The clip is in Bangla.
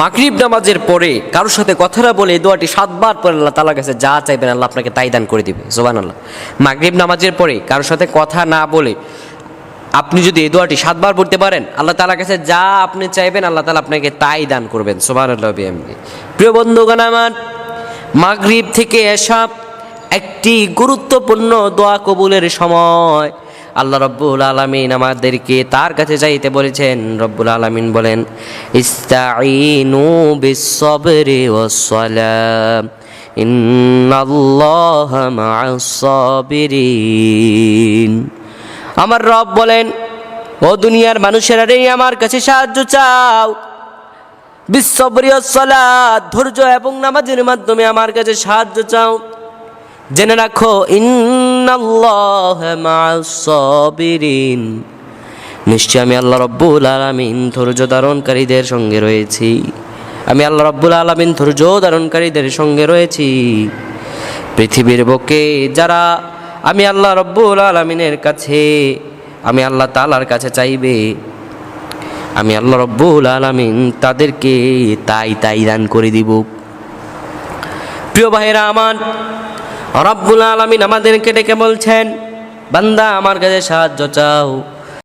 মাগরিব নামাজের পরে কারোর সাথে কথা না বলে এই দোয়াটি 7 বার পরে আল্লাহ তাআলার কাছে যা চাইবেন আল্লাহ আপনাকে তাই দান করে দিবে। সুবহানাল্লাহ। মাগরিব নামাজের পরে কারোর সাথে কথা না বলে আপনি যদি এই দোয়াটি 7 বার পড়তে পারেন, আল্লাহ তাআলার কাছে যা আপনি চাইবেন আল্লাহ তাআলা আপনাকে তাই দান করবেন। সুবহানাল্লাহ। প্রিয় বন্ধুগণ আমার, মাগরিব থেকে এশা একটি গুরুত্বপূর্ণ দোয়া কবুলের সময়। আল্লাহ রব্বুল আলামিন আমাদেরকে তার কাছে যাইতে বলেছেন। রব্বুল আলামিন বলেন, ইস্তাঈনু বিস-সাবরি ওয়াস-সালাহ ইন্নাল্লাহা মা'আস-সাবিরিন। আমার রব বলেন, ও দুনিয়ার মানুষেরা রে, আমার কাছে সাহায্য চাও। বিস-সাবরি ওয়াস-সালাহ, ধৈর্য এবং নামাজের মাধ্যমে আমার কাছে সাহায্য চাও। জেনে রাখো, ইন্নাল্লাহা মা'আস-সাবিরিন, নিশ্চয় আমি আল্লাহ রব্বুল আলামিন ধৈর্য ধারণকারীদের সঙ্গে রয়েছি। আমি আল্লাহ রব্বুল আলামিন ধৈর্য ধারণকারীদের সঙ্গে রয়েছি। পৃথিবীর বুকে যারা আমি আল্লাহ রব্বুল আলামিনের কাছে, আমি আল্লাহ তাআলার কাছে চাইবে, আমি আল্লাহ রব্বুল আলামিন তাদেরকে তাই দান করে দিব। প্রিয় ভাইরা আমার, রব্বুল আলামিন আমাদেরকে ডেকে বলছেন, বান্দা আমার কাছে সাহায্য চাও।